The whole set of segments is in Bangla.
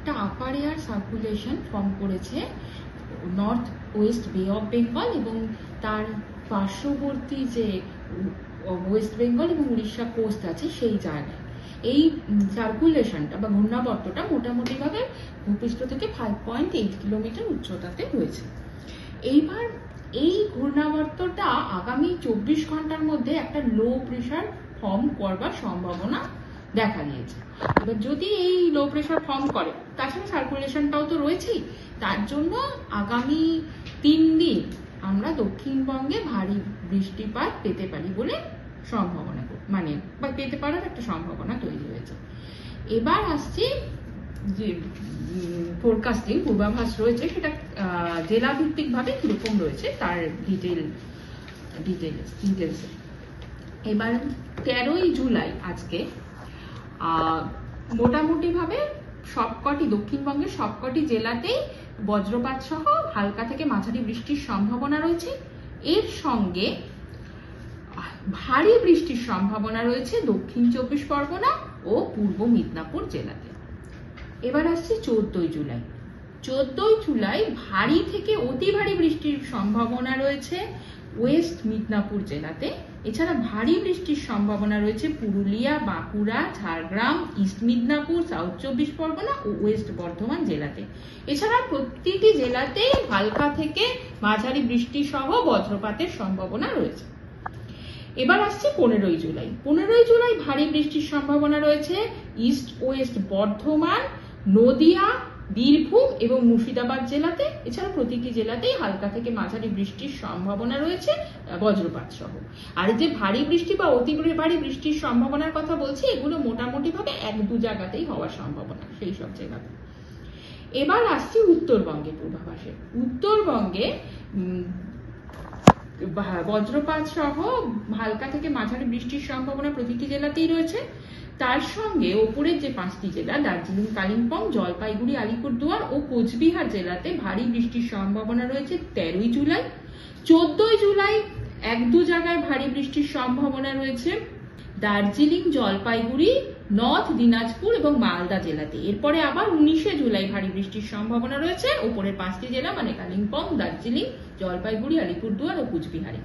একটা আপার এয়ার সার্কুলেশন ফর্ম করেছে নর্থ ওয়েস্ট বে অফ বেঙ্গল এবং তার পার্শ্ববর্তী যে ওয়েস্ট বেঙ্গল এবং উড়িষ্যা কোস্ট আছে সেই জায়গায়। এই সার্কুলেশনটা বা ঘূর্ণাবর্তটা মোটামুটিভাবে ভূপৃষ্ঠ থেকে 5.8 কিলোমিটার উচ্চতাতে রয়েছে। এইবার এই ঘূর্ণাবর্তটা আগামী 24 ঘন্টার মধ্যে একটা লো প্রেশার ফর্ম করবার সম্ভাবনা দেখা দিয়েছে। এবার যদি এই লো প্রেশার ফর্ম করে, তার সঙ্গে সার্কুলেশনটাও তো রয়েছেই, তার জন্য আগামী 3 দিন আমরা দক্ষিণবঙ্গে ভারী বৃষ্টিপাত পেতে পারি বলে সম্ভাবনা বা পেতে পারার একটা সম্ভাবনা তৈরি হয়েছে। এবার আসছি যে ফোরকাস্টিং পূর্বাভাস রয়েছে সেটা জেলা ভিত্তিক ভাবে কিরকম রয়েছে তার ডিটেলস। এবার 13ই জুলাই আজকে মোটামুটি ভাবে সবকটি দক্ষিণবঙ্গের সবকটি জেলাতেই বজ্রপাত সহ হালকা থেকে মাঝারি বৃষ্টির সম্ভাবনা রয়েছে। এর সঙ্গে ভারী বৃষ্টির সম্ভাবনা রয়েছে দক্ষিণ 24 পরগনা ও পূর্ব মিদনাপুর জেলাতে। এবার আসছে 14ই জুলাই। 14ই জুলাই ভারী থেকে অতি ভারী বৃষ্টির সম্ভাবনা রয়েছে ওয়েস্ট মিদনাপুর জেলাতে। এছাড়া ভারী বৃষ্টির সম্ভাবনা রয়েছে পুরুলিয়া, বাঁকুড়া, ঝাড়গ্রাম, ইস্ট মিদনাপুর, সাউথ 24 পরগনা ও ওয়েস্ট বর্ধমান জেলাতে। এছাড়া প্রতিটি জেলাতেই হালকা থেকে মাঝারি বৃষ্টি সহ বজ্রপাতের সম্ভাবনা রয়েছে। এবার আসছে 15ই জুলাই। 15ই জুলাই ভারী বৃষ্টির সম্ভাবনা রয়েছে ইস্ট ওয়েস্ট বর্ধমান, নদিয়া, বীরভূম এবং মুর্শিদাবাদ জেলাতে। এছাড়া প্রতিটি জেলাতেই হালকা থেকে মাঝারি বৃষ্টির সম্ভাবনা রয়েছে বজ্রপাত সহ। আর যে ভারী বৃষ্টি বা অতি ভারী বৃষ্টির সম্ভাবনার কথা বলছি, এগুলো মোটামুটি ভাবে 1-2 জায়গাতেই হওয়ার সম্ভাবনা সেই সব জায়গাতে। এবার আসছি উত্তরবঙ্গে পূর্বাভাসে। উত্তরবঙ্গে বজ্রপাত সহ হালকা থেকে মাঝারি বৃষ্টির সম্ভাবনা প্রতিটি জেলাতেই রয়েছে। তার সঙ্গে ওপরের যে 5টি জেলা দার্জিলিং, কালিম্পং, জলপাইগুড়ি, আলিপুরদুয়ার ও কোচবিহার জেলাতে ভারী বৃষ্টির সম্ভাবনা রয়েছে 13ই জুলাই। 14ই জুলাই 1-2 জায়গায় ভারী বৃষ্টির সম্ভাবনা রয়েছে দার্জিলিং, জলপাইগুড়ি, নর্থ দিনাজপুর এবং মালদা জেলাতে। এরপরে আবার 19শে জুলাই ভারী বৃষ্টির সম্ভাবনা রয়েছে ওপরের 5টি জেলা মানে কালিম্পং, দার্জিলিং, জলপাইগুড়ি, আলিপুরদুয়ার ও কুচবিহারে।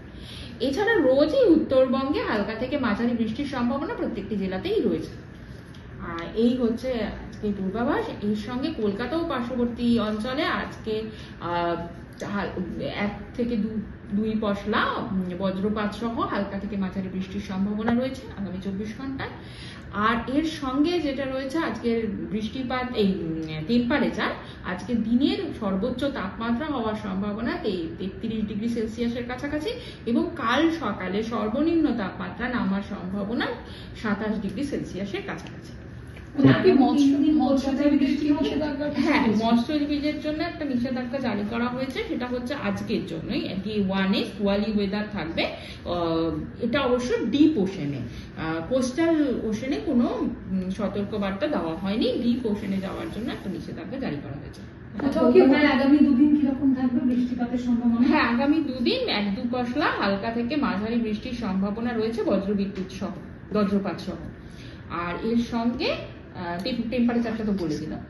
এছাড়া রোজই উত্তরবঙ্গে হালকা থেকে মাঝারি বৃষ্টির সম্ভাবনা প্রত্যেকটি জেলাতেই রয়েছে। আর এই হচ্ছে আজকে পূর্বাভাস। এর সঙ্গে কলকাতা ও পার্শ্ববর্তী অঞ্চলে আজকে 1 থেকে 2 পশলা বজ্রপাত সহ হালকা থেকে মাঝারি বৃষ্টির সম্ভাবনা রয়েছে আগামী 24 ঘন্টায়। আর এর সঙ্গে যেটা রয়েছে আজকের বৃষ্টিপাত, এই টেম্পারেচার, আজকে দিনের সর্বোচ্চ তাপমাত্রা হওয়ার সম্ভাবনা 33 ডিগ্রি সেলসিয়াসের কাছাকাছি এবং কাল সকালে সর্বনিম্ন তাপমাত্রা নামার সম্ভাবনা 27 ডিগ্রি সেলসিয়াসের কাছাকাছি। হ্যাঁ, মৎস্যজীবীদের জন্য একটা নিষেধাজ্ঞা জারি করা হয়েছে, সেটা হচ্ছে আজকের জন্যই। D1 ওয়ালি ওয়েদার থাকবে। এটা অবশ্য ডিপ ওশেনে, কোস্টাল ওশেনে কোনো সতর্কবার্তা দেওয়া হয়নি। ডিপ ওশেনে যাওয়ার জন্য একটা নিষেধাজ্ঞা জারি করা হয়েছে। আগামী 2 দিন কিরকম থাকবে বৃষ্টিপাতের সম্ভাবনা? হ্যাঁ, আগামী 2 দিন 1-2 পশলা হালকা থেকে মাঝারি বৃষ্টির সম্ভাবনা রয়েছে বজ্রপাত সহ। আর এর সঙ্গে টেম্পারেচারটা তো বলে দিলাম।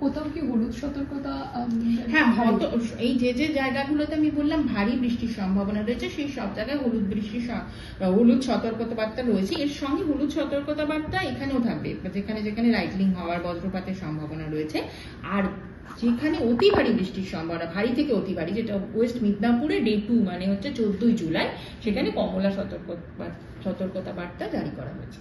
কোথাও কি হলুদ সতর্কতা? হ্যাঁ, এই যে জায়গাগুলোতে আমি বললাম ভারী বৃষ্টির সম্ভাবনা রয়েছে সেই সব জায়গায় হলুদ সতর্কতা বার্তা রয়েছে। এর সঙ্গে হলুদ সতর্কতা বার্তা এখানেও থাকবে যেখানে যেখানে লাইটনিং হওয়ার বজ্রপাতের সম্ভাবনা রয়েছে। আর যেখানে অতি ভারী বৃষ্টির সম্ভাবনা, ভারী থেকে অতি ভারী, যেটা ওয়েস্ট মিদনাপুরে ডে 2 মানে হচ্ছে 14ই জুলাই, সেখানে কমলা সতর্কতা বার্তা জারি করা হয়েছে।